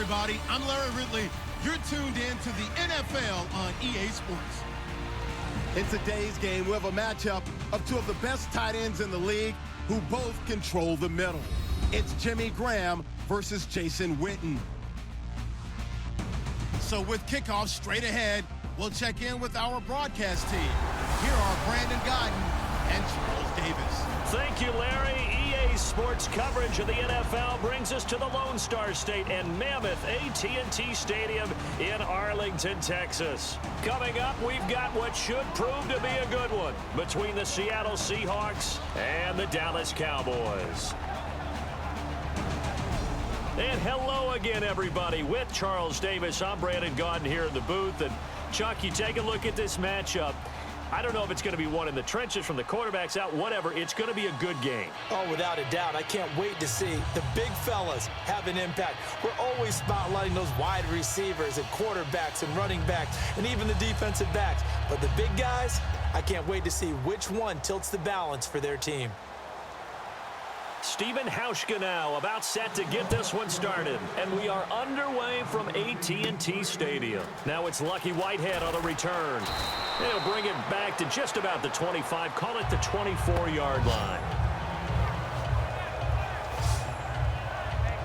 everybody. I'm Larry Ridley. You're tuned in to the NFL on EA Sports. In today's game, we have a matchup of two of the best tight ends in the league who both control the middle. It's Jimmy Graham versus Jason Witten. So with kickoff straight ahead, we'll check in with our broadcast team. Here are Brandon Godden and Charles Davis. Thank you, Larry. EA Sports coverage of the NFL brings us to the Lone Star State and mammoth AT&T Stadium in Arlington, Texas. Coming up, we've got what should prove to be a good one between the Seattle Seahawks and the Dallas Cowboys. And hello again, everybody. With Charles Davis, I'm Brandon Godden here in the booth. And Chuck, you take a look at this matchup. I don't know if it's going to be one in the trenches from the quarterbacks out, whatever. It's going to be a good game. Oh, without a doubt. I can't wait to see the big fellas have an impact. We're always spotlighting those wide receivers and quarterbacks and running backs and even the defensive backs. But the big guys, I can't wait to see which one tilts the balance for their team. Stephen Hauschka now about set to get this one started. And we are underway from AT&T Stadium. Now it's Lucky Whitehead on the return. They'll bring it back to just about the 25, call it the 24-yard line.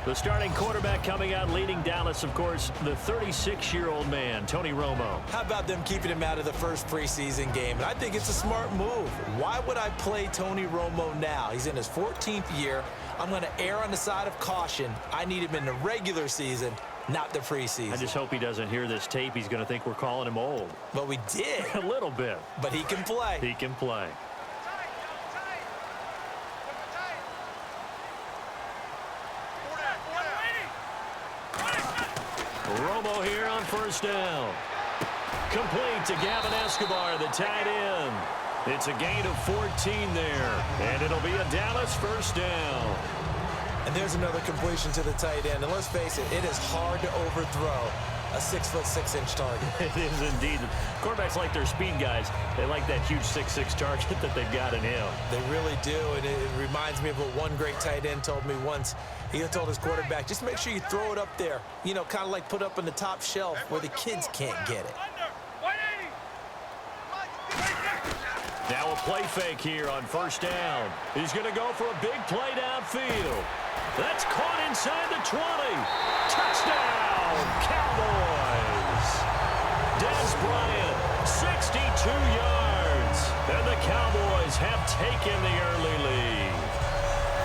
The starting quarterback coming out leading Dallas, of course, the 36-year-old man, Tony Romo. How about them keeping him out of the first preseason game? And I think it's a smart move. Why would I play Tony Romo now? He's in his 14th year. I'm going to err on the side of caution. I need him in the regular season, not the preseason. I just hope he doesn't hear this tape. He's going to think we're calling him old. But we did. A little bit. But he can play. He can play. Romo here on first down. Complete to Gavin Escobar, the tight end. It's a gain of 14 there, and it'll be a Dallas first down. And there's another completion to the tight end. And let's face it, it is hard to overthrow a 6'6" target. It is indeed. Quarterbacks like their speed guys. They like that huge 6'6" target that they've got in him. They really do, and it reminds me of what one great tight end told me once. He told his quarterback, just make sure you throw it up there. You know, kind of like put up on the top shelf where the kids can't get it. Now a play fake here on first down. He's going to go for a big play downfield. That's caught inside the 20. Touchdown, Cowboys. Des Bryant, 62 yards. And the Cowboys have taken the early lead.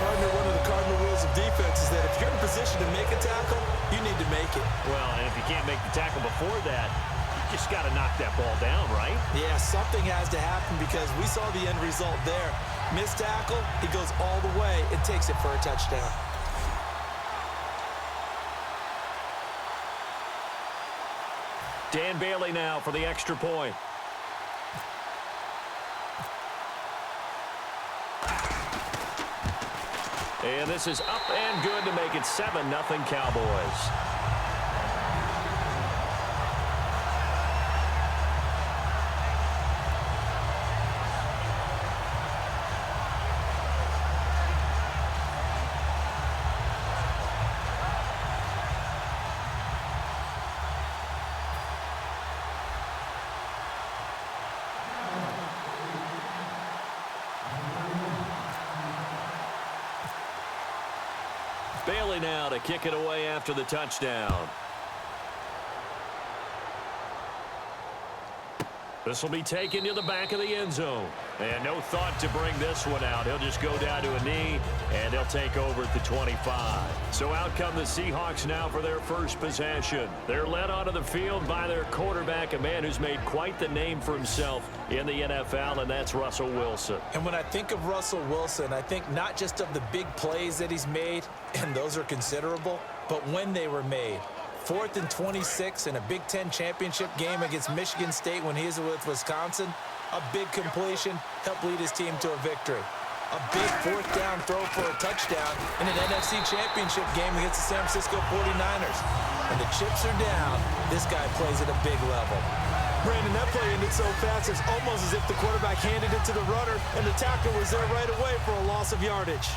Partner, one of the cardinal rules of defense is that if you're in position to make a tackle, you need to make it. Well, and if you can't make the tackle before that, you just got to knock that ball down, right? Yeah, something has to happen because we saw the end result there. Missed tackle, he goes all the way and takes it for a touchdown. Dan Bailey now for the extra point. And this is up and good to make it 7-0 Cowboys. Bailey now to kick it away after the touchdown. This will be taken to the back of the end zone. And no thought to bring this one out. He'll just go down to a knee, and he'll take over at the 25. So out come the Seahawks now for their first possession. They're led onto the field by their quarterback, a man who's made quite the name for himself in the NFL, and that's Russell Wilson. And when I think of Russell Wilson, I think not just of the big plays that he's made, and those are considerable, but when they were made. 4th and 26 in a Big Ten championship game against Michigan State when he was with Wisconsin. A big completion helped lead his team to a victory. A big 4th down throw for a touchdown in an NFC championship game against the San Francisco 49ers. And the chips are down. This guy plays at a big level. Brandon, that play ended so fast, it's almost as if the quarterback handed it to the runner and the tackle was there right away for a loss of yardage.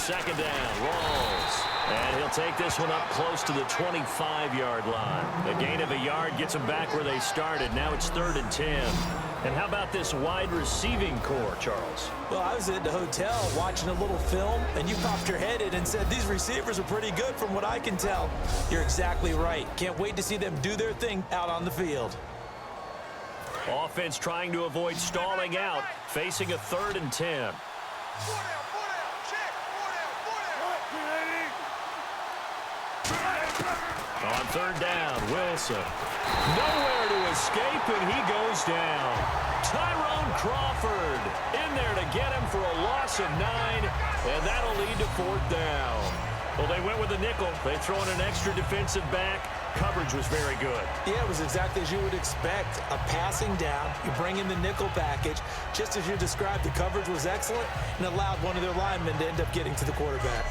second down. Rolls. And he'll take this one up close to the 25-yard line. A gain of a yard gets them back where they started. Now it's 3rd and 10. And how about this wide receiving core, Charles? Well, I was at the hotel watching a little film, and you popped your head in and said, these receivers are pretty good from what I can tell. You're exactly right. Can't wait to see them do their thing out on the field. Offense trying to avoid stalling out, facing a 3rd and 10. On 3rd down, Wilson. Nowhere to escape, and he goes down. Tyrone Crawford in there to get him for a loss of 9, and that'll lead to 4th down. Well, they went with a nickel. They throw in an extra defensive back. Coverage was very good. Yeah, it was exactly as you would expect. A passing down, you bring in the nickel package. Just as you described, the coverage was excellent and allowed one of their linemen to end up getting to the quarterback.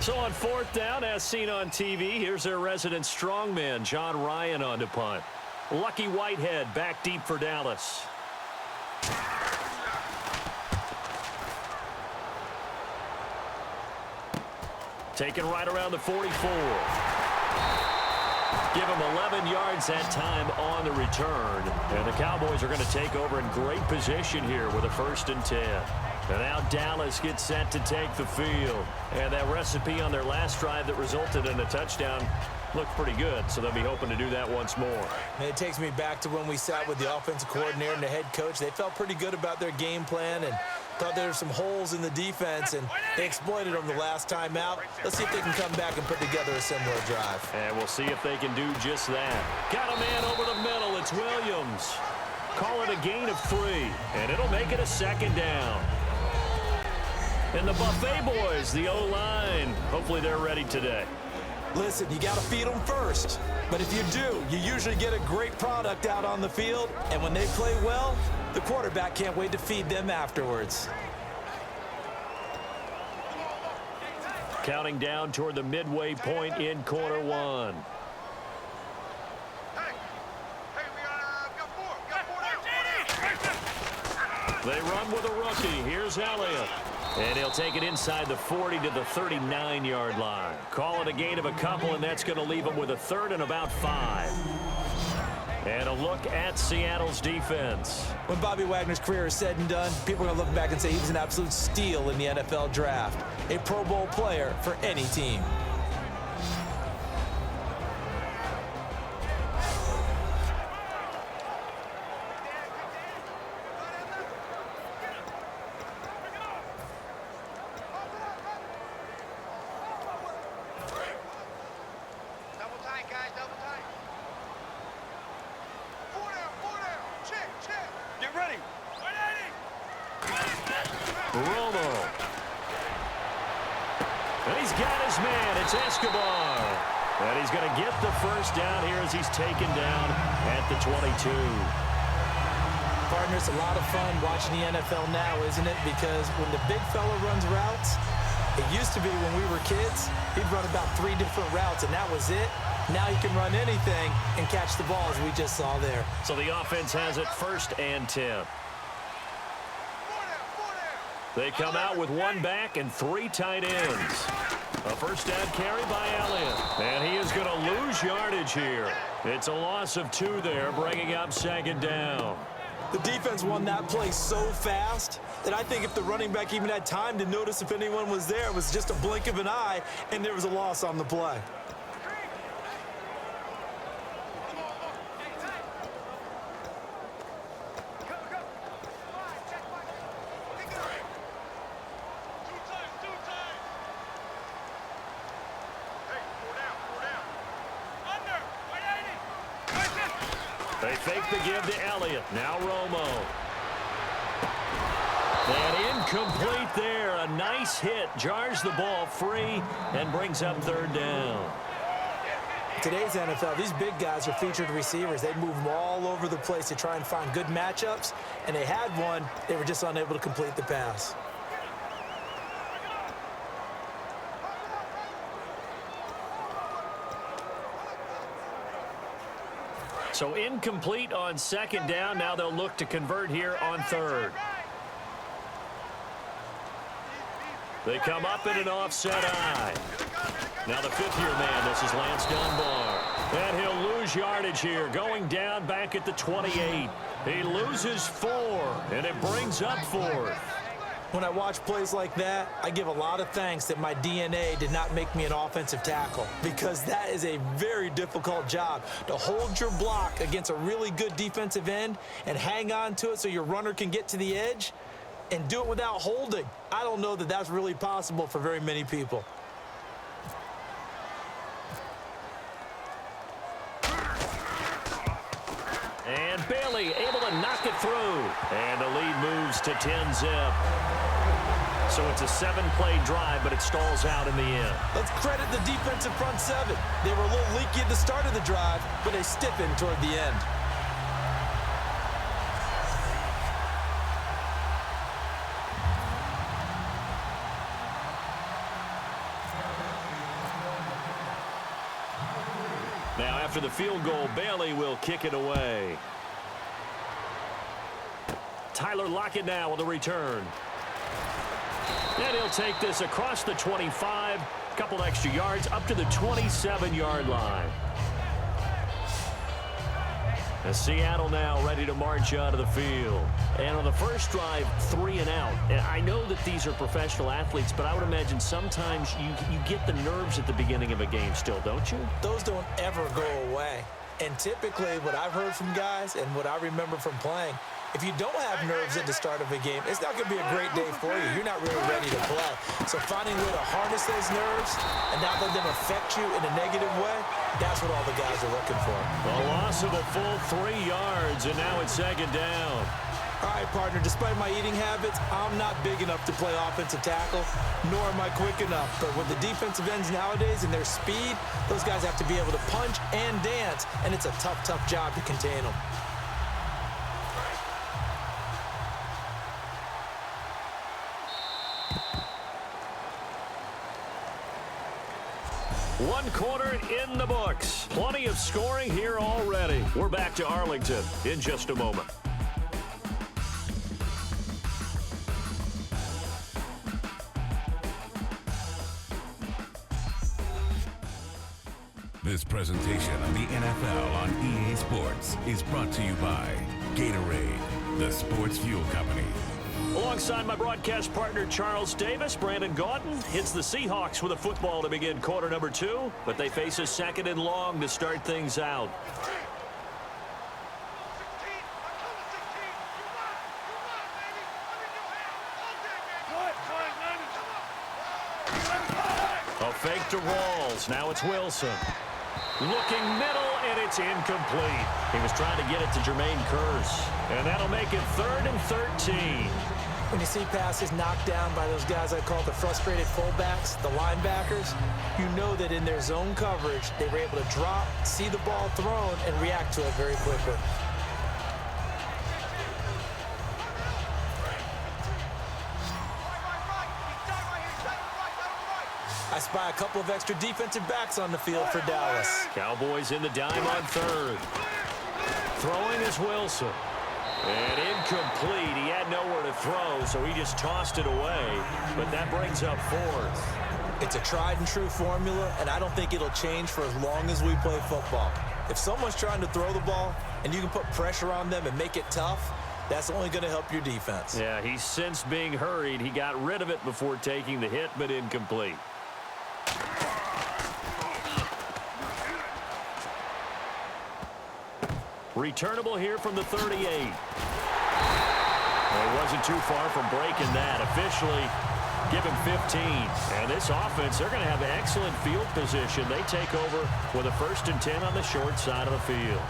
So on 4th down, as seen on TV, here's their resident strongman, John Ryan, on to punt. Lucky Whitehead back deep for Dallas. Taken right around the 44. Give him 11 yards that time on the return. And the Cowboys are going to take over in great position here with a 1st and 10. And now Dallas gets set to take the field. And that recipe on their last drive that resulted in a touchdown looked pretty good, so they'll be hoping to do that once more. And it takes me back to when we sat with the offensive coordinator and the head coach. They felt pretty good about their game plan and thought there were some holes in the defense, and they exploited them the last time out. Let's see if they can come back and put together a similar drive. And we'll see if they can do just that. Got a man over the middle. It's Williams. Call it a gain of 3, and it'll make it a 2nd down. And the Buffet boys, the O-line, hopefully they're ready today. Listen, you got to feed them first. But if you do, you usually get a great product out on the field. And when they play well, the quarterback can't wait to feed them afterwards. Counting down toward the midway point in quarter 1. They run with a rookie. Here's Elliott. And he'll take it inside the 40 to the 39-yard line. Call it a gain of a couple, and that's going to leave him with a 3rd and about 5. And a look at Seattle's defense. When Bobby Wagner's career is said and done, people are going to look back and say he was an absolute steal in the NFL draft. A Pro Bowl player for any team. And he's going to get the 1st down here as he's taken down at the 22. Partner, it's a lot of fun watching the NFL now, isn't it? Because when the big fella runs routes, it used to be when we were kids, he'd run about 3 different routes, and that was it. Now he can run anything and catch the ball, as we just saw there. So the offense has it 1st and 10. They come out with 1 back and 3 tight ends. A 1st down carry by Elliott. And he is going to lose yardage here. It's a loss of 2 there, bringing up 2nd down. The defense won that play so fast that I think if the running back even had time to notice if anyone was there, it was just a blink of an eye, and there was a loss on the play. They fake the give to Elliott. Now Romo. And incomplete there. A nice hit. Jars the ball free and brings up 3rd down. Today's NFL, these big guys are featured receivers. They move them all over the place to try and find good matchups. And they had one. They were just unable to complete the pass. So incomplete on 2nd down. Now they'll look to convert here on 3rd. They come up in an offset eye. Now the fifth-year man, this is Lance Dunbar. And he'll lose yardage here, going down back at the 28. He loses 4, and it brings up 4th. When I watch plays like that, I give a lot of thanks that my DNA did not make me an offensive tackle, because that is a very difficult job, to hold your block against a really good defensive end and hang on to it so your runner can get to the edge and do it without holding. I don't know that that's really possible for very many people. And Bailey able to knock it through. And the lead moves to 10-zip. So it's a 7-play drive, but it stalls out in the end. Let's credit the defensive front 7. They were a little leaky at the start of the drive, but they stiffened toward the end. Now, after the field goal, Bailey will kick it away. Tyler Lockett now with the return. And he'll take this across the 25, a couple extra yards, up to the 27-yard line. And Seattle now ready to march out of the field. And on the first drive, 3 and out. And I know that these are professional athletes, but I would imagine sometimes you get the nerves at the beginning of a game still, don't you? Those don't ever go away. And typically what I've heard from guys and what I remember from playing, if you don't have nerves at the start of a game, it's not going to be a great day for you. You're not really ready to play. So finding a way to harness those nerves and not let them affect you in a negative way, that's what all the guys are looking for. A loss of a full 3 yards, and now it's 2nd down. All right, partner, despite my eating habits, I'm not big enough to play offensive tackle, nor am I quick enough. But with the defensive ends nowadays and their speed, those guys have to be able to punch and dance, and it's a tough, tough job to contain them. One quarter in the books. Plenty of scoring here already. We're back to Arlington in just a moment. This presentation of the NFL on EA Sports is brought to you by Gatorade, the sports fuel company. Alongside my broadcast partner, Charles Davis, Brandon Gaudin hits the Seahawks with a football to begin quarter number 2, but they face a 2nd and long to start things out. A fake to Rawls. Now it's Wilson. Looking middle, and it's incomplete. He was trying to get it to Jermaine Kearse. And that'll make it 3rd and 13. When you see passes knocked down by those guys I call the frustrated fullbacks, the linebackers, you know that in their zone coverage, they were able to drop, see the ball thrown, and react to it very quickly. I spy a couple of extra defensive backs on the field for Dallas. Cowboys in the dime on 3rd. Throwing is Wilson. And incomplete. He had nowhere to throw, so he just tossed it away. But that brings up 4th. It's a tried and true formula, and I don't think it'll change for as long as we play football. If someone's trying to throw the ball and you can put pressure on them and make it tough, that's only going to help your defense. Yeah, he's since being hurried. He got rid of it before taking the hit, but incomplete. Returnable here from the 38. Well, he wasn't too far from breaking that. Officially, give him 15. And this offense, they're going to have excellent field position. They take over with a 1st and 10 on the short side of the field.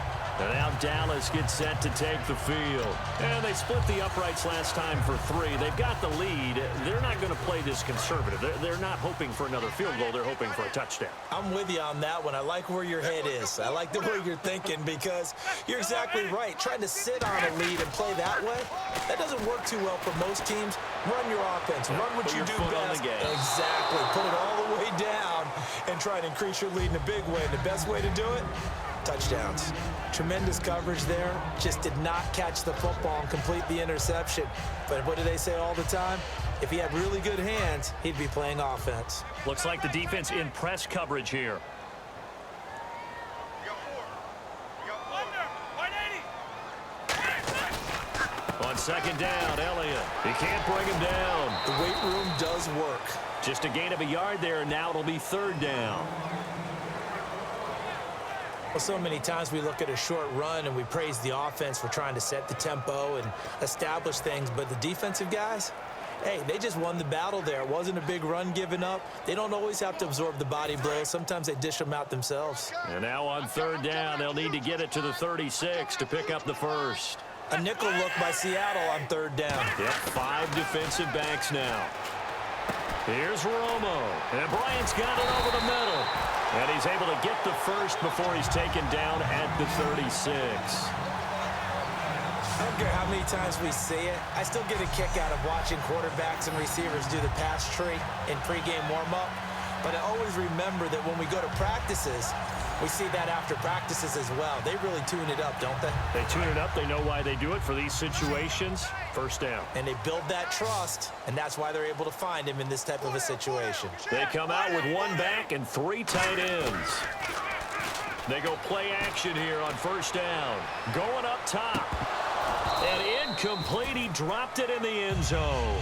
And now Dallas gets set to take the field. And they split the uprights last time for 3. They've got the lead. They're not going to play this conservative. They're not hoping for another field goal. They're hoping for a touchdown. I'm with you on that one. I like where your head is. I like the way you're thinking, because you're exactly right. Trying to sit on a lead and play that way, that doesn't work too well for most teams. Run your offense. Run what you do best. Exactly. Put it all the way down and try and increase your lead in a big way. And the best way to do it, touchdowns. Tremendous coverage there. Just did not catch the football and complete the interception. But what do they say all the time? If he had really good hands, he'd be playing offense. Looks like the defense in press coverage here. On second down, Elliott. He can't bring him down. The weight room does work. Just a gain of a yard there, and now it'll be third down. Well, so many times we look at a short run and we praise the offense for trying to set the tempo and establish things, but the defensive guys, hey, they just won the battle there. It wasn't a big run given up. They don't always have to absorb the body blows. Sometimes they dish them out themselves. And now on third down, they'll need to get it to the 36 to pick up the first. A nickel look by Seattle on third down. Yep, 5 defensive backs now. Here's Romo. And Bryant's got it over the middle. And he's able to get the first before he's taken down at the 36. I don't care how many times we see it. I still get a kick out of watching quarterbacks and receivers do the pass tree in pregame warm-up. But I always remember that when we go to practices, we see that after practices as well. They really tune it up, don't they? They tune it up. They know why they do it for these situations. First down. And they build that trust, and that's why they're able to find him in this type of a situation. They come out with 1 back and 3 tight ends. They go play action here on first down. Going up top. And incomplete. He dropped it in the end zone.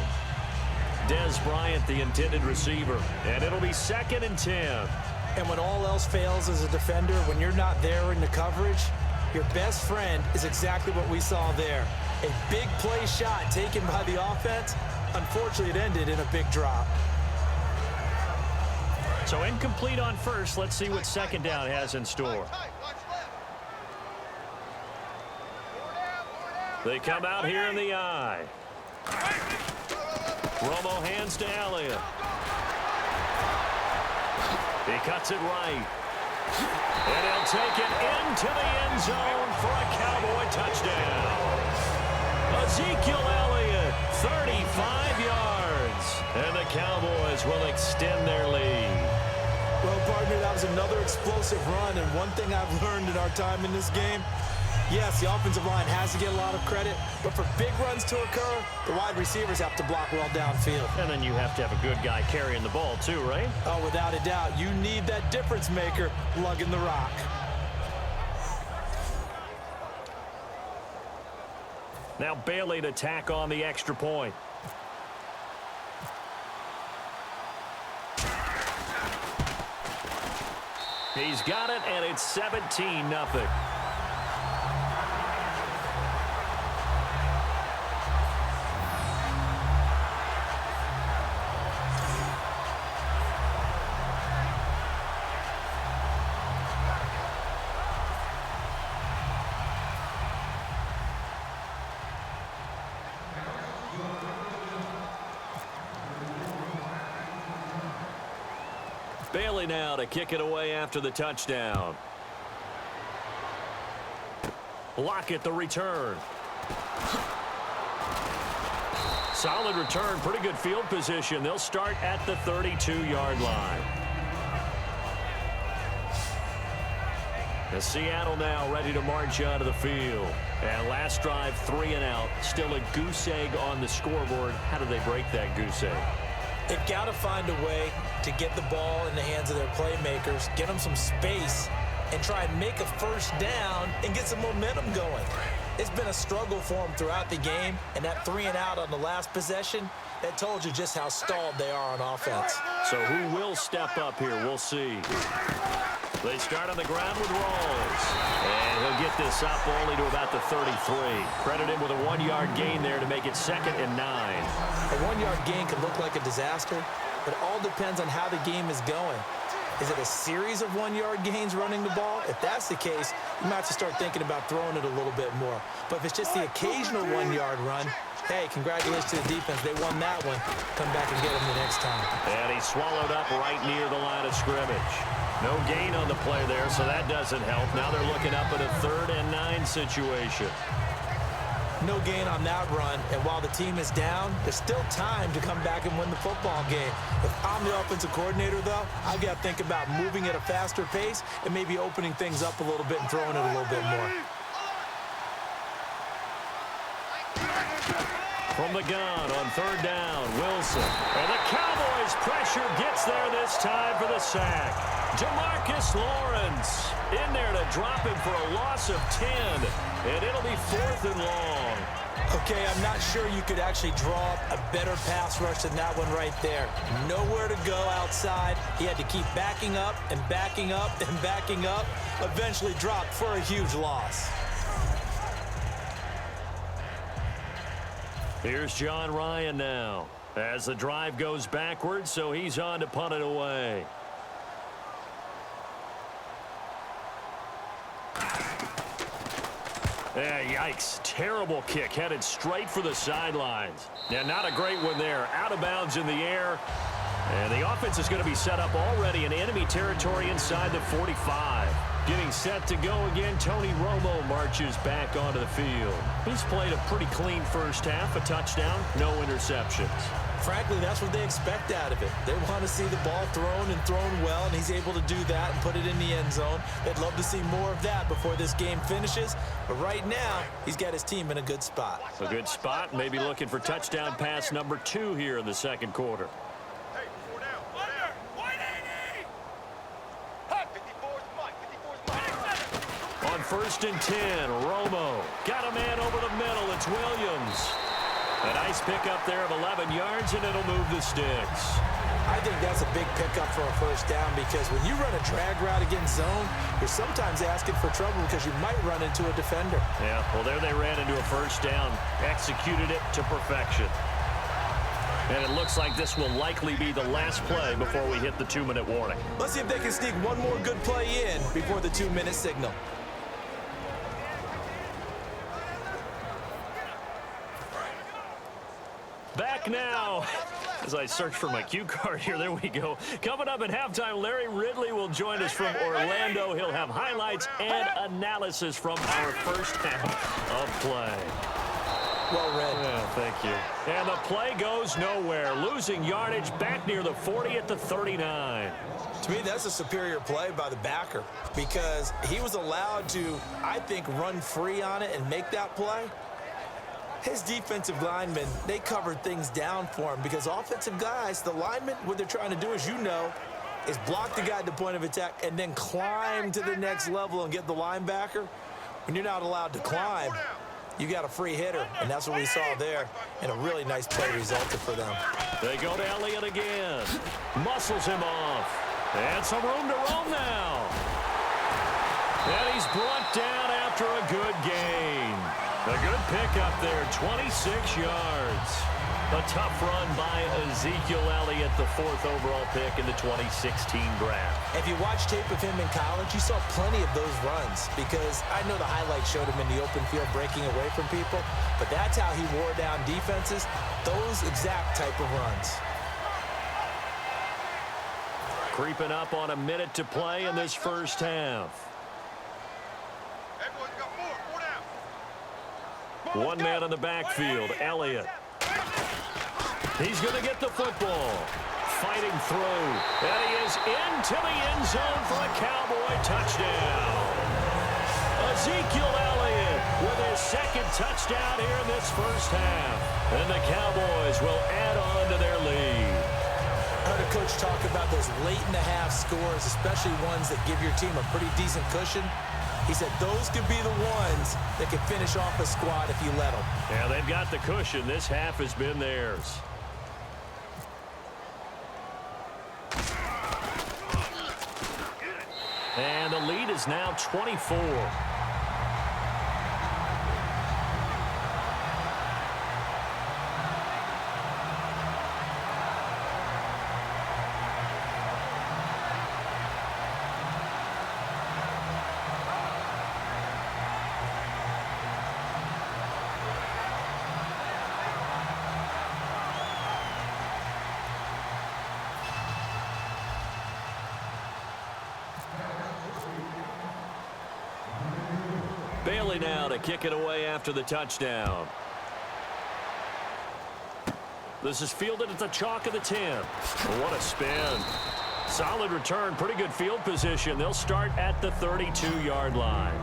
Dez Bryant, the intended receiver. And it'll be 2nd and 10. And when all else fails as a defender, when you're not there in the coverage, your best friend is exactly what we saw there. A big play shot taken by the offense. Unfortunately, it ended in a big drop. So incomplete on first. Let's see what second down has in store. They come out here in the eye. Romo hands to Elliott. He cuts it right. And he'll take it into the end zone for a Cowboy touchdown. Ezekiel Elliott, 35 yards. And the Cowboys will extend their lead. Well, partner, that was another explosive run. And one thing I've learned in our time in this game, yes, the offensive line has to get a lot of credit, but for big runs to occur, the wide receivers have to block well downfield. And then you have to have a good guy carrying the ball too, right? Oh, without a doubt. You need that difference maker lugging the rock. Now Bailey to tack on the extra point. He's got it, and it's 17-0. Bailey now to kick it away after the touchdown. Lockett the return. Solid return, pretty good field position. They'll start at the 32-yard line. And Seattle now ready to march onto the field. And last drive, 3 and out. Still a goose egg on the scoreboard. How do they break that goose egg? They've got to find a way to get the ball in the hands of their playmakers, get them some space, and try and make a first down and get some momentum going. It's been a struggle for them throughout the game, and that 3 and out on the last possession, that told you just how stalled they are on offense. So who will step up here? We'll see. They start on the ground with Rawls. And he'll get this up only to about the 33. Credit him with a 1-yard gain there to make it 2nd and 9. A 1-yard gain could look like a disaster, but it all depends on how the game is going. Is it a series of 1-yard gains running the ball? If that's the case, you might have to start thinking about throwing it a little bit more. But if it's just the occasional 1-yard run, hey, congratulations to the defense. They won that one. Come back and get them the next time. And he swallowed up right near the line of scrimmage. No gain on the play there, so that doesn't help. Now they're looking up at a 3rd and 9 situation. No gain on that run, and while the team is down, there's still time to come back and win the football game. If I'm the offensive coordinator, though, I've got to think about moving at a faster pace and maybe opening things up a little bit and throwing it a little bit more. From the gun on third down, Wilson. And the Cowboys' pressure gets there this time for the sack. Demarcus Lawrence in there to drop him for a loss of 10. And it'll be 4th and long. Okay, I'm not sure you could actually draw up a better pass rush than that one right there. Nowhere to go outside. He had to keep backing up and backing up and backing up. Eventually dropped for a huge loss. Here's John Ryan now as the drive goes backwards, so he's on to punt it away. Yikes. Terrible kick headed straight for the sidelines. Yeah, not a great one there. Out of bounds in the air. And the offense is going to be set up already in enemy territory inside the 45. Getting set to go again, Tony Romo marches back onto the field. He's played a pretty clean first half, a touchdown, no interceptions. Frankly, that's what they expect out of it. They want to see the ball thrown and thrown well, and he's able to do that and put it in the end zone. They'd love to see more of that before this game finishes. But right now, he's got his team in a good spot. A good spot, maybe looking for touchdown pass number 2 here in the second quarter. On 1st and 10, Romo got a man over the middle. It's Williams. A nice pickup there of 11 yards, and it'll move the sticks. I think that's a big pickup for a first down because when you run a drag route against zone, you're sometimes asking for trouble because you might run into a defender. Yeah, well, there they ran into a first down, executed it to perfection. And it looks like this will likely be the last play before we hit the 2-minute warning. Let's see if they can sneak one more good play in before the 2-minute signal. Back now, as I search for my cue card here, there we go. Coming up at halftime, Larry Ridley will join us from Orlando. He'll have highlights and analysis from our first half of play. Well read. Yeah, thank you. And the play goes nowhere. Losing yardage back near the 40 at the 39. To me, that's a superior play by the backer because he was allowed to, I think, run free on it and make that play. His defensive linemen, they covered things down for him because offensive guys, the linemen, what they're trying to do, as you know, is block the guy at the point of attack and then climb to the next level and get the linebacker. When you're not allowed to climb, you got a free hitter, and that's what we saw there, and a really nice play resulted for them. They go to Elliott again. Muscles him off. And some room to roam now. And he's brought down after a good gain. A good pickup there, 26 yards. A tough run by Ezekiel Elliott, the 4th overall pick in the 2016 draft. If you watch tape of him in college, you saw plenty of those runs because I know the highlights showed him in the open field breaking away from people, but that's how he wore down defenses, those exact type of runs. Creeping up on a minute to play in this first half. One man in the backfield, Elliott. He's going to get the football. Fighting through. And he is into the end zone for a Cowboy touchdown. Ezekiel Elliott with his 2nd touchdown here in this first half. And the Cowboys will add on to their lead. I heard a coach talk about those late-in-the-half scores, especially ones that give your team a pretty decent cushion. He said those could be the ones that can finish off a squad if you let them. Yeah, they've got the cushion. This half has been theirs. And the lead is now 24. Bailey now to kick it away after the touchdown. This is fielded at the chalk of the 10. What a spin. Solid return, pretty good field position. They'll start at the 32-yard line.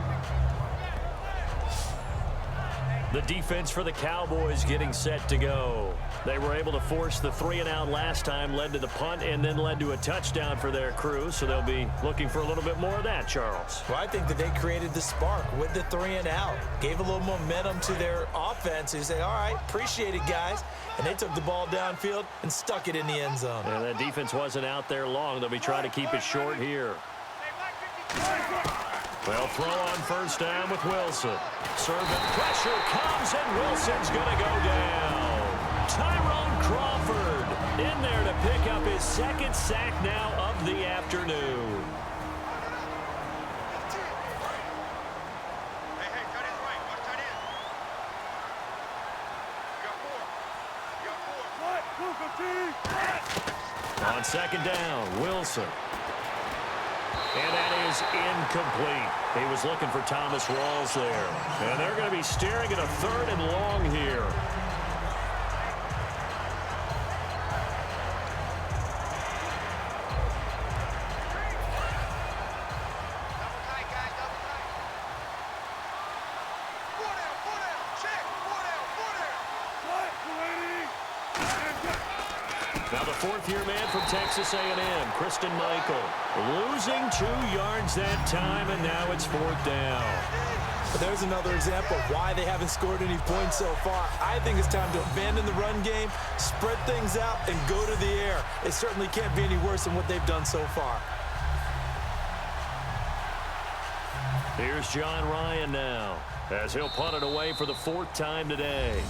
The defense for the Cowboys getting set to go. They were able to force the 3-and-out last time, led to the punt, and then led to a touchdown for their crew, so they'll be looking for a little bit more of that, Charles. Well, I think that they created the spark with the 3-and-out, gave a little momentum to their offense. They said, all right, appreciate it, guys. And they took the ball downfield and stuck it in the end zone. And that defense wasn't out there long. They'll be trying to keep it short here. They'll throw on first down with Wilson. Serving pressure comes, and Wilson's going to go down. Tyrone Crawford in there to pick up his second sack now of the afternoon. On second down, Wilson. And that is incomplete. He was looking for Thomas Rawls there. And they're going to be staring at a 3rd and long here. Now the 4th-year man from Texas A&M, Christian Michael, losing 2 yards that time, and now it's 4th down. But there's another example of why they haven't scored any points so far. I think it's time to abandon the run game, spread things out, and go to the air. It certainly can't be any worse than what they've done so far. Here's John Ryan now, as he'll punt it away for the 4th time today.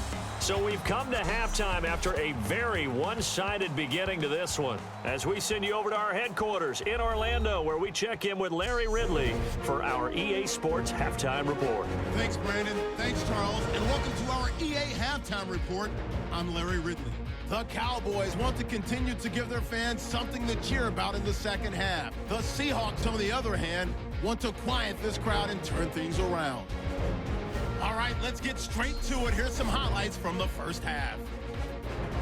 So we've come to halftime after a very one-sided beginning to this one, as we send you over to our headquarters in Orlando, where we check in with Larry Ridley for our EA Sports Halftime Report. Thanks, Brandon. Thanks, Charles. And welcome to our EA Halftime Report. I'm Larry Ridley. The Cowboys want to continue to give their fans something to cheer about in the second half. The Seahawks, on the other hand, want to quiet this crowd and turn things around. All right, let's get straight to it. Here's some highlights from the first half.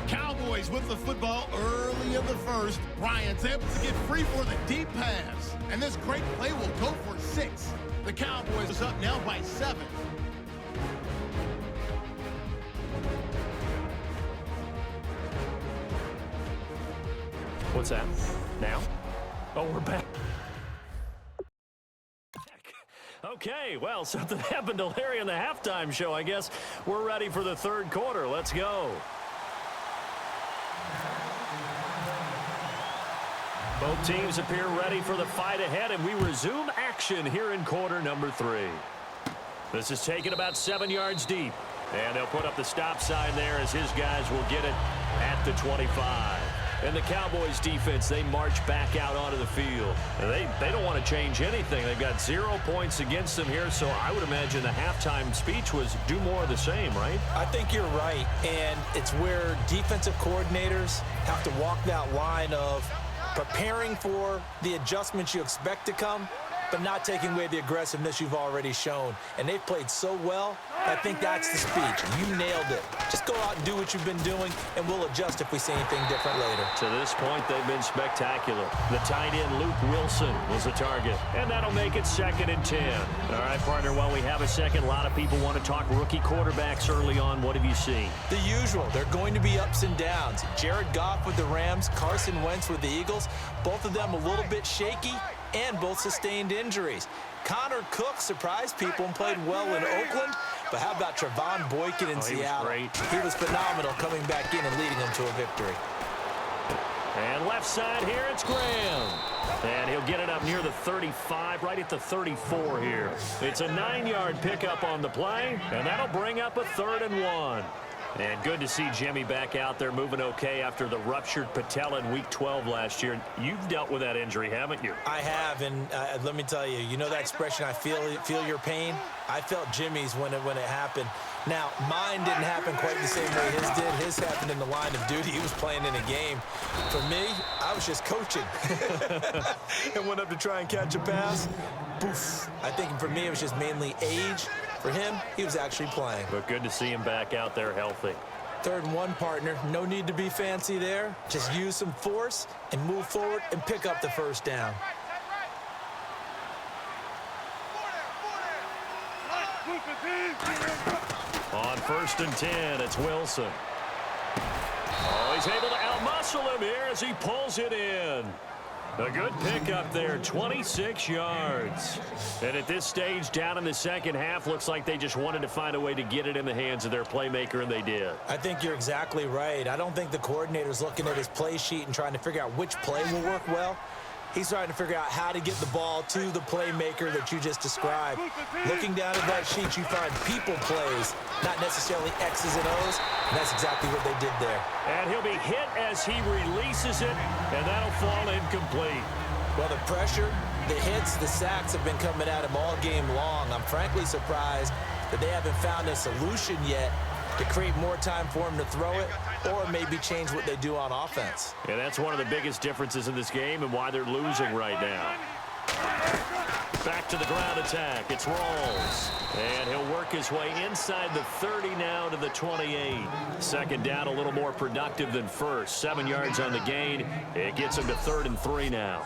Cowboys with the football early in the first. Bryant's able to get free for the deep pass. And this great play will go for 6. The Cowboys is up now by 7. What's that? Now? Oh, we're back. Okay, well, something happened to Larry in the halftime show. I guess we're ready for the 3rd quarter. Let's go. Both teams appear ready for the fight ahead, and we resume action here in quarter number 3. This is taken about 7 yards deep, and they'll put up the stop sign there as his guys will get it at the 25. And the Cowboys defense, they march back out onto the field. And they don't want to change anything. They've got 0 points against them here, so I would imagine the halftime speech was do more of the same, right? I think you're right, and it's where defensive coordinators have to walk that line of preparing for the adjustments you expect to come, but not taking away the aggressiveness you've already shown. And they've played so well, I think that's the speech. You nailed it. Just go out and do what you've been doing, and we'll adjust if we see anything different later. To this point, they've been spectacular. The tight end, Luke Wilson, was the target, and that'll make it 2nd and 10. All right, partner, while we have a second, a lot of people want to talk rookie quarterbacks early on. What have you seen? The usual. They're going to be ups and downs. Jared Goff with the Rams, Carson Wentz with the Eagles, both of them a little bit shaky, and both sustained injuries. Connor Cook surprised people and played well in Oakland, but how about Trevon Boykin in Seattle? He was phenomenal coming back in and leading them to a victory. And left side here, it's Graham. And he'll get it up near the 35, right at the 34 here. It's a 9-yard pickup on the play, and that'll bring up a 3rd and 1. And good to see Jimmy back out there moving okay after the ruptured patella in Week 12 last year. You've dealt with that injury, haven't you? I have, and let me tell you, you know that expression, I feel your pain? I felt Jimmy's when it happened. Now, mine didn't happen quite the same way his did. His happened in the line of duty. He was playing in a game. For me, I was just coaching. And went up to try and catch a pass. Poof. I think for me, it was just mainly age For him, he was actually playing. But good to see him back out there healthy. 3rd and 1, partner. No need to be fancy there. Just use some force and move forward and pick up the first down. On 1st and 10, it's Wilson. Oh, he's able to outmuscle him here as he pulls it in. A good pickup there, 26 yards. And at this stage, down in the second half, looks like they just wanted to find a way to get it in the hands of their playmaker, and they did. I think you're exactly right. I don't think the coordinator's looking at his play sheet and trying to figure out which play will work well. He's trying to figure out how to get the ball to the playmaker that you just described. Looking down at that sheet, you find people plays, not necessarily X's and O's, and that's exactly what they did there. And he'll be hit as he releases it, and that'll fall incomplete. Well, the pressure, the hits, the sacks have been coming at him all game long. I'm frankly surprised that they haven't found a solution yet to create more time for him to throw it or maybe change what they do on offense. And that's one of the biggest differences in this game and why they're losing right now. Back to the ground attack. It's Rawls. And he'll work his way inside the 30 now to the 28. 2nd down, a little more productive than first. 7 yards on the gain. It gets him to 3rd and 3 now.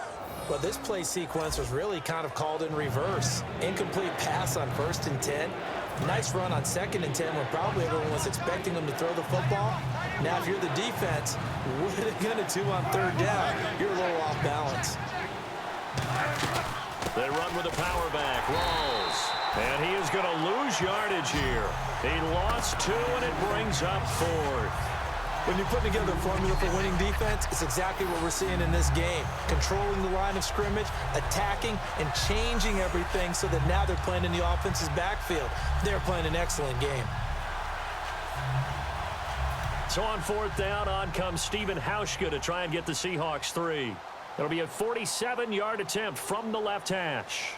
Well, this play sequence was really kind of called in reverse. Incomplete pass on 1st and 10. Nice run on 2nd and 10 when probably everyone was expecting him to throw the football. Now, if you're the defense, what are they going to do on 3rd down? You're a little off balance. They run with a power back. Rawls. And he is going to lose yardage here. He lost 2, and it brings up 4th. When you're putting together a formula for winning defense, it's exactly what we're seeing in this game. Controlling the line of scrimmage, attacking, and changing everything so that now they're playing in the offense's backfield. They're playing an excellent game. So on 4th down, on comes Stephen Hauschka to try and get the Seahawks 3. It'll be a 47-yard attempt from the left hash.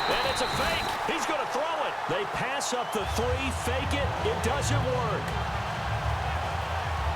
And it's a fake. He's going to throw it. They pass up the 3, fake it. It doesn't work.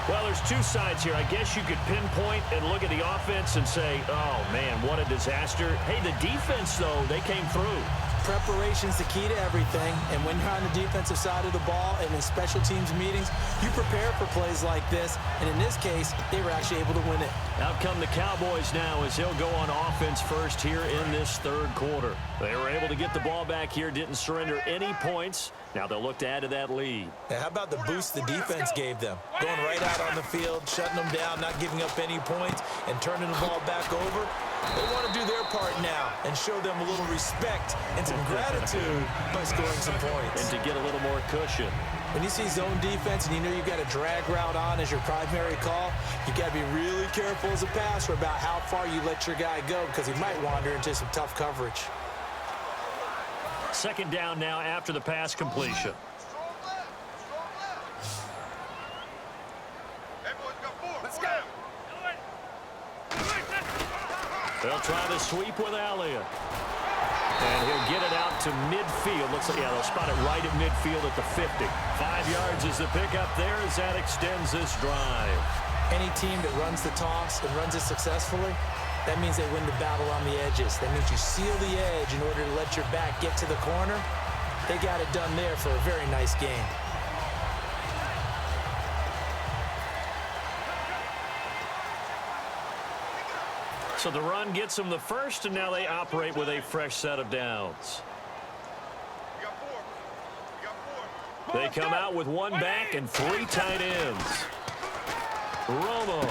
Well, there's 2 sides here. I guess you could pinpoint and look at the offense and say, oh, man, what a disaster. Hey, the defense, though, they came through. Preparation's the key to everything, and when you're on the defensive side of the ball and in special teams meetings, you prepare for plays like this, and in this case, they were actually able to win it. Out come the Cowboys now as he'll go on offense first here in this 3rd quarter. They were able to get the ball back here, didn't surrender any points. Now they'll look to add to that lead. Now, how about the boost the defense gave them? Going right out on the field, shutting them down, not giving up any points, and turning the ball back over. They want to do their part now and show them a little respect and some gratitude by scoring some points. And to get a little more cushion. When you see zone defense and you know you've got a drag route on as your primary call, you got to be really careful as a passer about how far you let your guy go because he might wander into some tough coverage. 2nd down now after the pass completion. They'll try the sweep with Elliott. And he'll get it out to midfield. Looks like, yeah, they'll spot it right at midfield at the 50. 5 yards is the pickup there as that extends this drive. Any team that runs the toss and runs it successfully, that means they win the battle on the edges. That means you seal the edge in order to let your back get to the corner. They got it done there for a very nice game. So the run gets them the first, and now they operate with a fresh set of downs. They come out with 1 back and 3 tight ends. Romo.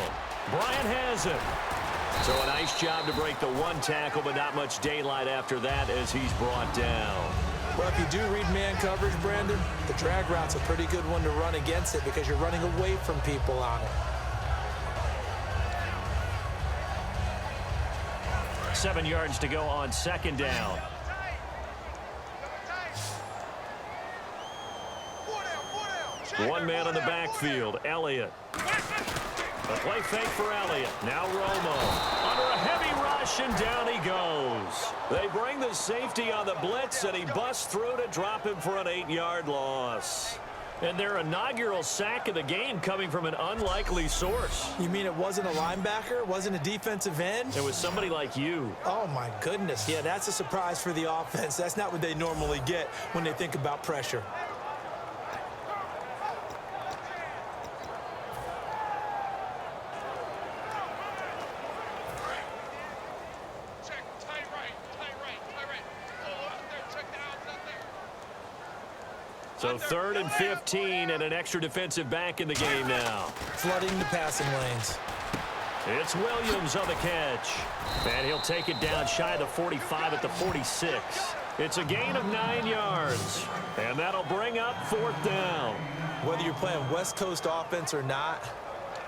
Bryant has it. So a nice job to break the 1 tackle, but not much daylight after that as he's brought down. Well, if you do read man coverage, Brandon, the drag route's a pretty good one to run against it because you're running away from people on it. 7 yards to go on 2nd down. One man in the backfield, Elliott. A play fake for Elliott. Now Romo. Under a heavy rush, and down he goes. They bring the safety on the blitz, and he busts through to drop him for an 8-yard loss. And their inaugural sack of the game coming from an unlikely source. You mean it wasn't a linebacker? It wasn't a defensive end? It was somebody like you. Oh, my goodness. Yeah, that's a surprise for the offense. That's not what they normally get when they think about pressure. So 3rd and 15 and an extra defensive back in the game now. Flooding the passing lanes. It's Williams on the catch. And he'll take it down shy of the 45 at the 46. It's a gain of 9 yards. And that'll bring up 4th down. Whether you're playing West Coast offense or not,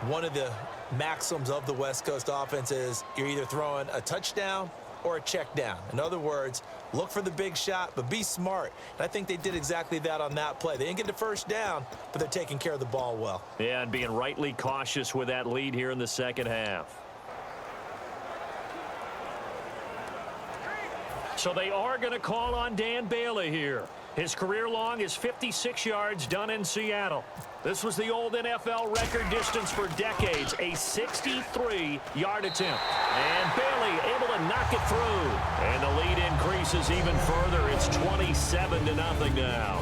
one of the maxims of the West Coast offense is you're either throwing a touchdown or a check down. In other words, look for the big shot, but be smart. And I think they did exactly that on that play. They didn't get the first down, but they're taking care of the ball well. Yeah, and being rightly cautious with that lead here in the second half. So they are going to call on Dan Bailey here. His career long is 56 yards done in Seattle. This was the old NFL record distance for decades, a 63-yard attempt. And Bailey able to knock it through. And the lead increases even further. It's 27-0 now.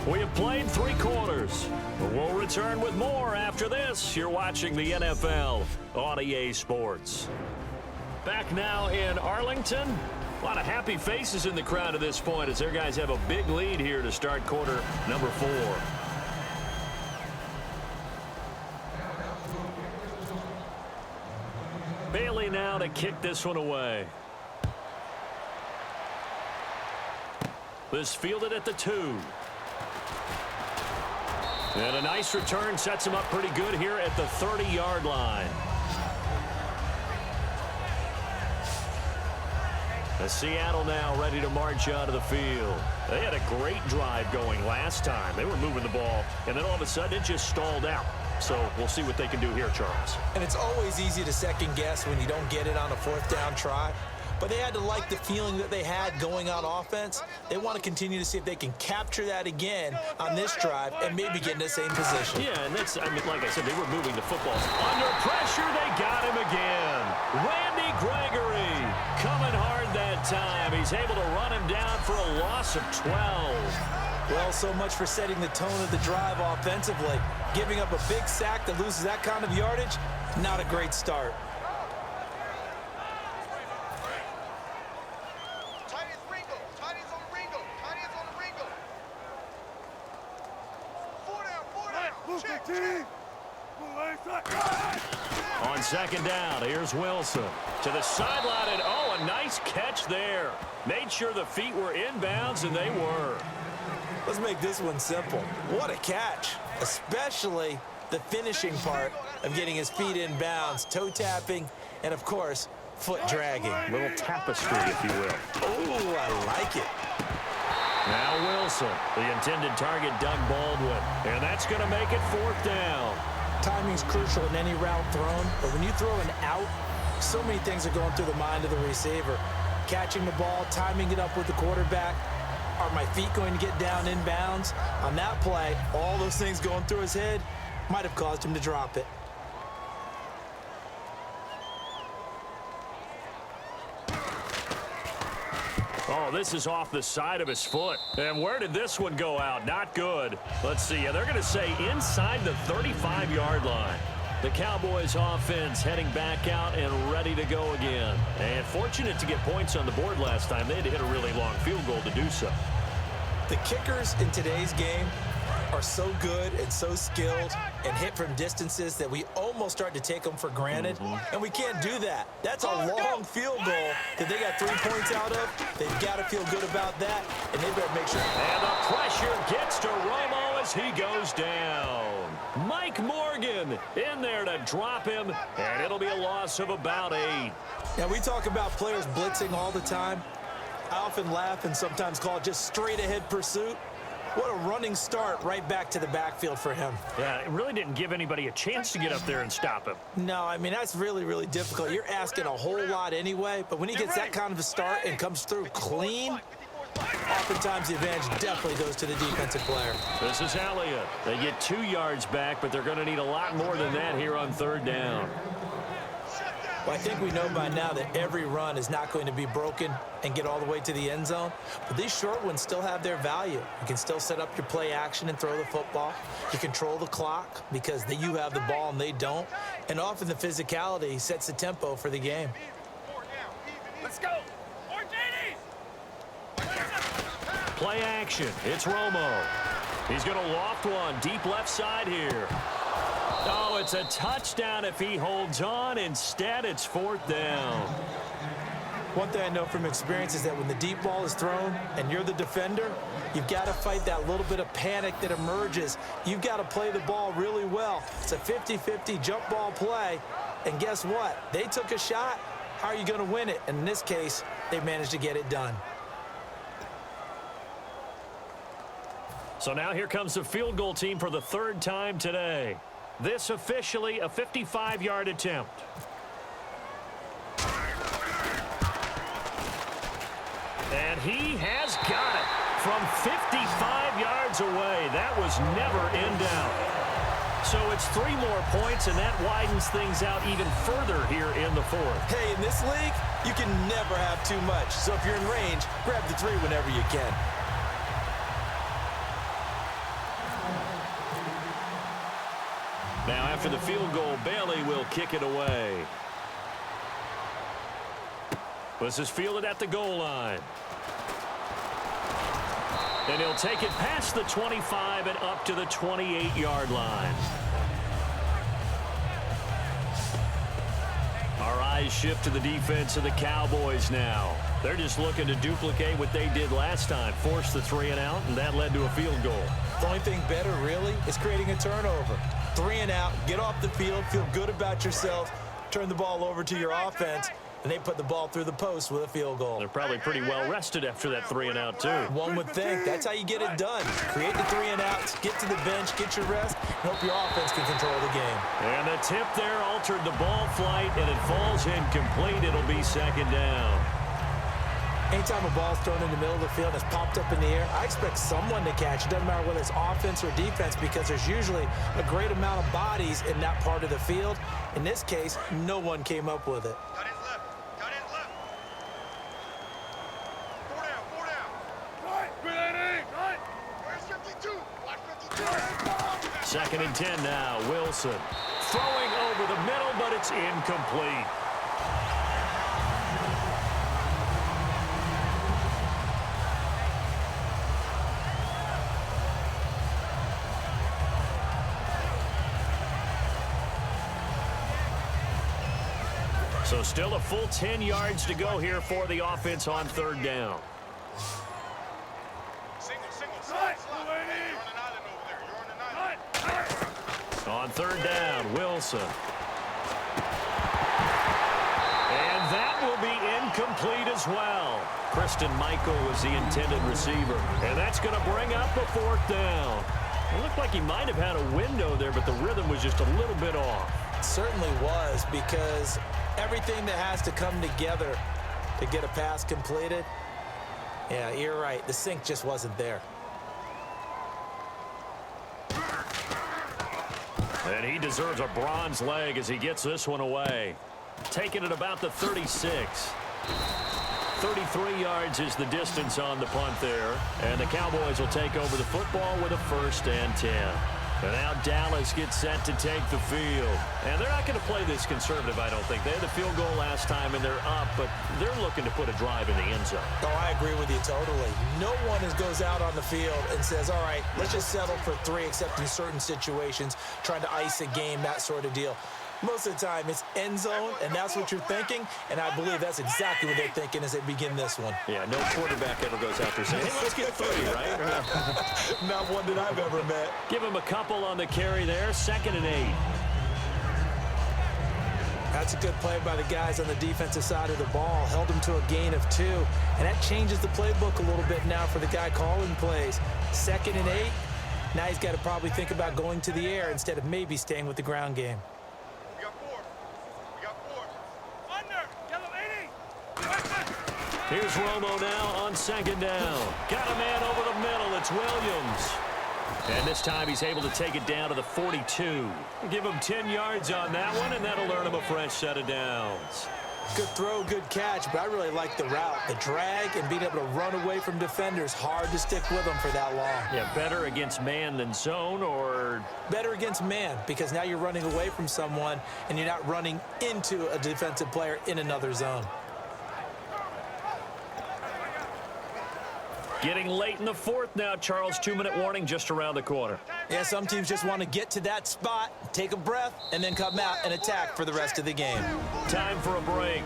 We have played 3 quarters. We'll return with more after this. You're watching the NFL on EA Sports. Back now in Arlington. A lot of happy faces in the crowd at this point as their guys have a big lead here to start quarter number 4. Bailey now to kick this one away. This fielded at the 2. And a nice return sets him up pretty good here at the 30-yard line. Seattle now ready to march out of the field. They had a great drive going last time. They were moving the ball, and then all of a sudden it just stalled out. So we'll see what they can do here, Charles. And it's always easy to second guess when you don't get it on a 4th down try. But they had to like the feeling that they had going on offense. They want to continue to see if they can capture that again on this drive and maybe get in the same position. Yeah, and that's, I mean, like I said, they were moving the football. Under pressure, they got him again. Randy Gregory coming hard that time. He's able to run him down for a loss of 12. Well, so much for setting the tone of the drive offensively. Giving up a big sack that loses that kind of yardage, not a great start. On 2nd down, here's Wilson to the sideline, and oh, a nice catch there. Made sure the feet were inbounds, and they were. Let's make this one simple. What a catch, especially the finishing part of getting his feet in bounds, toe tapping, and of course, foot dragging. A little tapestry, if you will. Oh, I like it. Now Wilson, the intended target, Doug Baldwin, and that's going to make it 4th down. Timing's crucial in any route thrown, but when you throw an out, so many things are going through the mind of the receiver. Catching the ball, timing it up with the quarterback. Are my feet going to get down in bounds? On that play, all those things going through his head might have caused him to drop it. Oh, this is off the side of his foot. And where did this one go out? Not good. Let's see. They're going to say inside the 35-yard line. The Cowboys offense heading back out and ready to go again. And fortunate to get points on the board last time. They had to hit a really long field goal to do so. The kickers in today's game are so good and so skilled and hit from distances that we almost start to take them for granted. And we can't do that. That's a long field goal that they got 3 points out of. They've got to feel good about that, and they better make sure. And the pressure gets to Romo as he goes down. Mike Morgan in there to drop him, and it'll be a loss of about 8. Now, we talk about players blitzing all the time. I often laugh and sometimes call it just straight-ahead pursuit. What a running start right back to the backfield for him. Yeah, it really didn't give anybody a chance to get up there and stop him. No, I mean, that's really, really difficult. You're asking a whole lot anyway, but when he gets that kind of a start and comes through clean, oftentimes the advantage definitely goes to the defensive player. This is Elliott. They get 2 yards back, but they're going to need a lot more than that here on third down. Well, I think we know by now that every run is not going to be broken and get all the way to the end zone. But these short ones still have their value. You can still set up your play action and throw the football. You control the clock because you have the ball and they don't. And often the physicality sets the tempo for the game. Let's go. Play action. It's Romo. He's going to loft one deep left side here. Oh, it's a touchdown if he holds on. Instead, it's fourth down. One thing I know from experience is that when the deep ball is thrown and you're the defender, you've got to fight that little bit of panic that emerges. You've got to play the ball really well. It's a 50-50 jump ball play. And guess what? They took a shot. How are you going to win it? And in this case, they managed to get it done. So now here comes the field goal team for the third time today. This officially a 55-yard attempt. And he has got it from 55 yards away. That was never in doubt. So it's 3 more points, and that widens things out even further here in the fourth. Hey, in this league, you can never have too much. So if you're in range, grab the 3 whenever you can. Now, after the field goal, Bailey will kick it away. This is fielded at the goal line. And he'll take it past the 25 and up to the 28-yard line. Our eyes shift to the defense of the Cowboys now. They're just looking to duplicate what they did last time, force the 3 and out, and that led to a field goal. The only thing better, really, is creating a turnover. 3 and out, get off the field, feel good about yourself, turn the ball over to your offense, and they put the ball through the post with a field goal. They're probably pretty well rested after that 3 and out, too. One would think. That's how you get it done. Create the 3 and outs, get to the bench, get your rest, and hope your offense can control the game. And the tip there altered the ball flight, and it falls incomplete. It'll be second down. Anytime a ball's thrown in the middle of the field and it's popped up in the air, I expect someone to catch. It doesn't matter whether it's offense or defense because there's usually a great amount of bodies in that part of the field. In this case, no one came up with it. Cut in left. Cut in left. 4 down. 4 down. Right. Right. Where's 52? Watch 52. Second and 10 now. Wilson throwing over the middle, but it's incomplete. So still a full 10 yards to go here for the offense on third down. Single. Slide. You're on an island over there. You're on an island. On third down, Wilson. And that will be incomplete as well. Christian Michael was the intended receiver. And that's going to bring up a fourth down. It looked like he might have had a window there, but the rhythm was just a little bit off. It certainly was because everything that has to come together to get a pass completed, yeah, you're right. The sync just wasn't there. And he deserves a bronze leg as he gets this one away. Taking it about the 36. 33 yards is the distance on the punt there. And the Cowboys will take over the football with a 1st and 10. And now Dallas gets set to take the field. And they're not going to play this conservative, I don't think. They had the field goal last time, and they're up, but they're looking to put a drive in the end zone. Oh, I agree with you totally. No one goes out on the field and says, all right, let's just settle for 3, except in certain situations, trying to ice a game, that sort of deal. Most of the time, it's end zone, and that's what you're thinking, and I believe that's exactly what they're thinking as they begin this one. Yeah, no quarterback ever goes out there saying, hey, let's get 3, right? Not one that I've ever met. Give him a couple on the carry there, 2nd and 8. That's a good play by the guys on the defensive side of the ball. Held him to a gain of 2, and that changes the playbook a little bit now for the guy calling plays. 2nd and 8, now he's got to probably think about going to the air instead of maybe staying with the ground game. Here's Romo now on second down. Got a man over the middle. It's Williams. And this time he's able to take it down to the 42. Give him 10 yards on that one, and that'll earn him a fresh set of downs. Good throw, good catch, but I really like the route. The drag and being able to run away from defenders, hard to stick with them for that long. Yeah, better against man than zone, or? Better against man, because now you're running away from someone and you're not running into a defensive player in another zone. Getting late in the fourth now, Charles. 2-minute warning just around the corner. Yeah, some teams just want to get to that spot, take a breath, and then come out and attack for the rest of the game. Time for a break.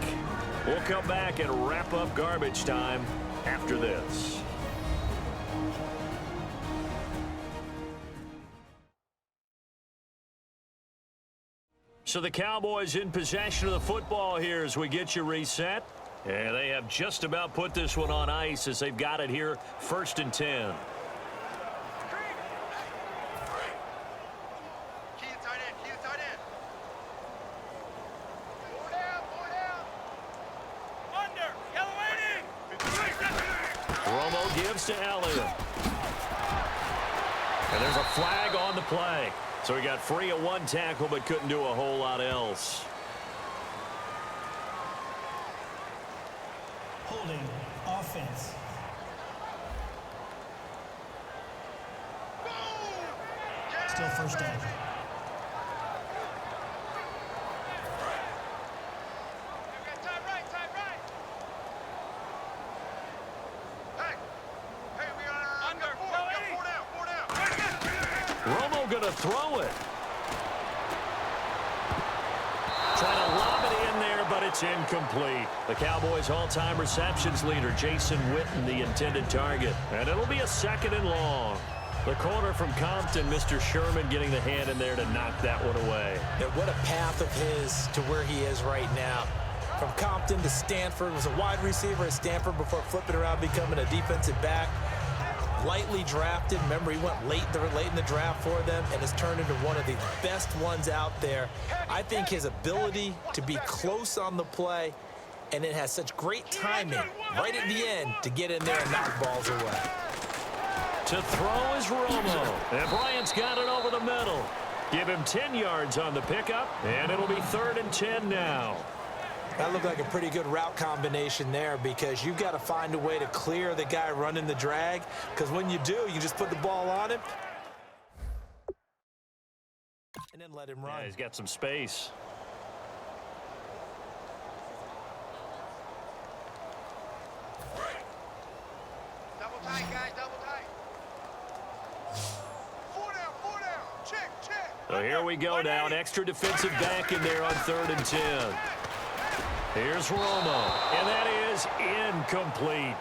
We'll come back and wrap up garbage time after this. So the Cowboys in possession of the football here as we get you reset. And they have just about put this one on ice as they've got it here, 1st and 10. Key inside in, key inside in. Four down. Under, yellow 80. Romo gives to Elliott. And there's a flag on the play. So he got free of one tackle but couldn't do a whole lot else. Holding offense. Still first down. Time right. Hey, we got under. Four down. Romo gonna throw it. Trying to lob it in there, but it's incomplete. The Cowboys' all-time receptions leader, Jason Witten, the intended target. And it'll be a 2nd and long. The corner from Compton, Mr. Sherman, getting the hand in there to knock that one away. And what a path of his to where he is right now. From Compton to Stanford, was a wide receiver at Stanford before flipping around, becoming a defensive back. Lightly drafted. Remember, he went late in the draft for them and has turned into one of the best ones out there. I think his ability to be close on the play, and it has such great timing right at the end to get in there and knock balls away. To throw is Romo. And Bryant's got it over the middle. Give him 10 yards on the pickup, and it'll be 3rd and 10 now. That looked like a pretty good route combination there, because you've got to find a way to clear the guy running the drag, because when you do, you just put the ball on him and then let him run. Yeah, he's got some space. Double tight, guys, double tight. Four down. Check. So here we go now. An extra defensive back in there on 3rd and 10. Here's Romo, and that is incomplete.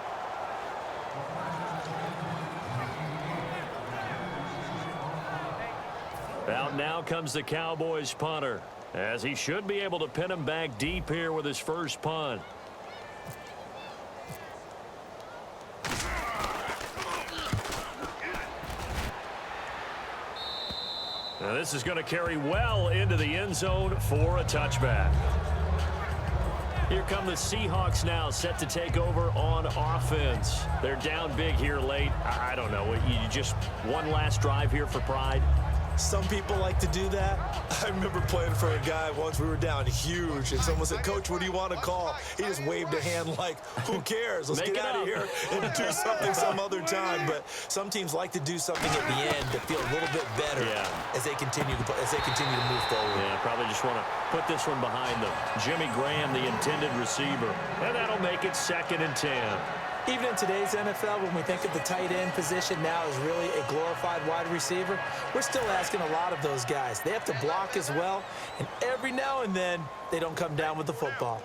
Out now comes the Cowboys punter, as he should be able to pin him back deep here with his first punt. Now this is going to carry well into the end zone for a touchback. Here come the Seahawks now, set to take over on offense. They're down big here late. I don't know. You just one last drive here for pride? Some people like to do that. I remember playing for a guy once. We were down huge, and someone said, "Coach, what do you want to call?" He just waved a hand like, "Who cares? Let's get out of here and do something some other time." But some teams like to do something at the end to feel a little bit better as they continue to move forward. Yeah, probably just want to put this one behind them. Jimmy Graham, the intended receiver, and that'll make it 2nd and 10. Even in today's NFL, when we think of the tight end position now as really a glorified wide receiver, we're still asking a lot of those guys. They have to block as well, and every now and then, they don't come down with the football.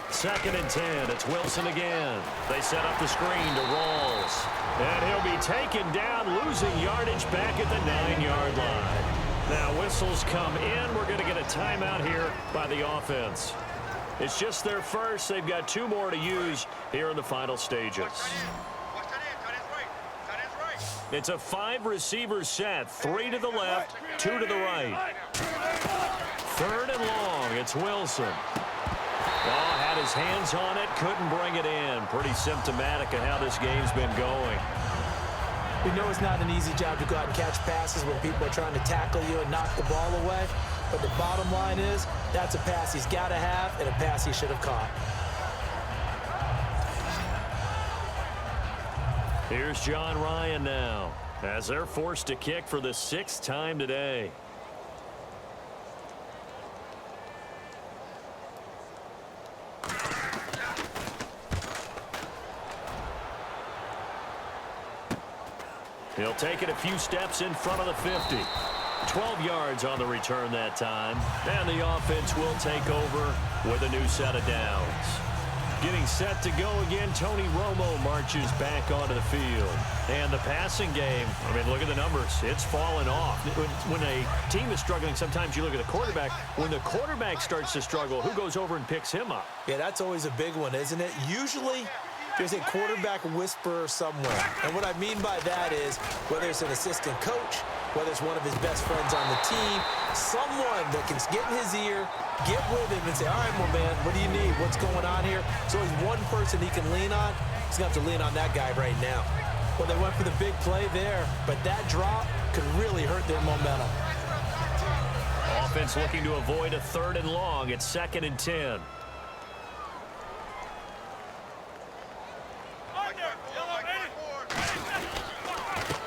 2nd and 10. It's Wilson again. They set up the screen to Rawls. And he'll be taken down, losing yardage back at the 9-yard line. Now whistles come in. We're going to get a timeout here by the offense. It's just their first. They've got 2 more to use here in the final stages. It's a 5-receiver set. 3 to the left, 2 to the right. 3rd and long. It's Wilson. Oh, had his hands on it, couldn't bring it in. Pretty symptomatic of how this game's been going. We know it's not an easy job to go out and catch passes when people are trying to tackle you and knock the ball away. But the bottom line is, that's a pass he's got to have and a pass he should have caught. Here's John Ryan now, as they're forced to kick for the 6th time today. He'll take it a few steps in front of the 50. 12 yards on the return that time. And the offense will take over with a new set of downs. Getting set to go again, Tony Romo marches back onto the field. And the passing game, I mean, look at the numbers. It's fallen off. When a team is struggling, sometimes you look at the quarterback. When the quarterback starts to struggle, who goes over and picks him up? Yeah, that's always a big one, isn't it? Usually, there's a quarterback whisperer somewhere. And what I mean by that is, whether it's an assistant coach, whether it's one of his best friends on the team, someone that can get in his ear, get with him and say, all right, well, man, what do you need? What's going on here? So he's one person he can lean on. He's going to have to lean on that guy right now. Well, they went for the big play there, but that drop could really hurt their momentum. Offense looking to avoid a 3rd and long. It's 2nd and 10.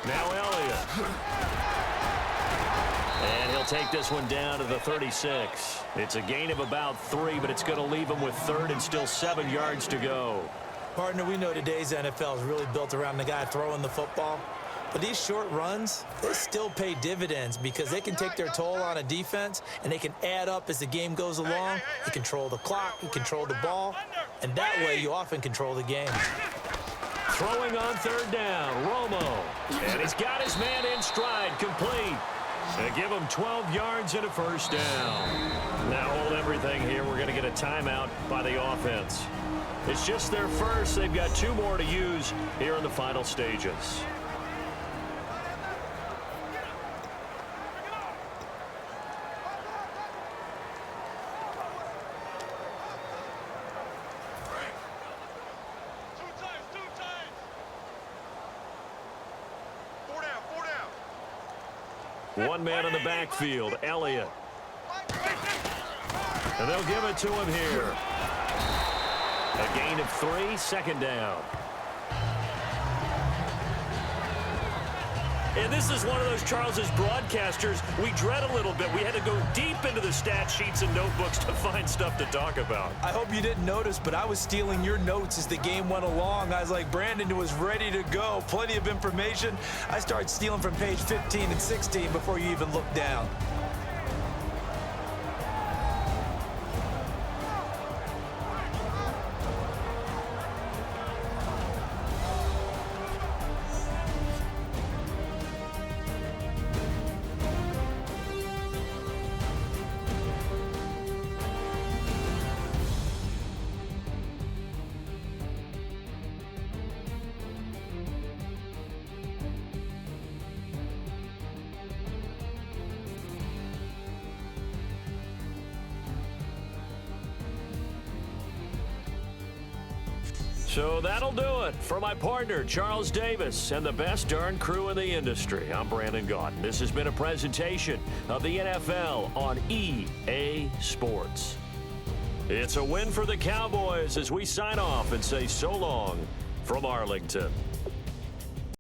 Now Elliott. And he'll take this one down to the 36. It's a gain of about 3, but it's going to leave him with 3rd and still 7 yards to go. Partner, we know today's NFL is really built around the guy throwing the football. But these short runs, they still pay dividends because they can take their toll on a defense and they can add up as the game goes along. You control the clock, you control the ball, and that way you often control the game. Throwing on 3rd down, Romo. And he's got his man in stride, complete. They give him 12 yards and a 1st down. Now hold everything here. We're going to get a timeout by the offense. It's just their first. They've got 2 more to use here in the final stages. One man in the backfield, Elliott. And they'll give it to him here. A gain of 3, 2nd down. And this is one of those, Charles, as broadcasters, we dread a little bit. We had to go deep into the stat sheets and notebooks to find stuff to talk about. I hope you didn't notice, but I was stealing your notes as the game went along. I was like, Brandon was ready to go. Plenty of information. I started stealing from page 15 and 16 before you even looked down. So that'll do it for my partner, Charles Davis, and the best darn crew in the industry. I'm Brandon Gaudin. This has been a presentation of the NFL on EA Sports. It's a win for the Cowboys as we sign off and say so long from Arlington.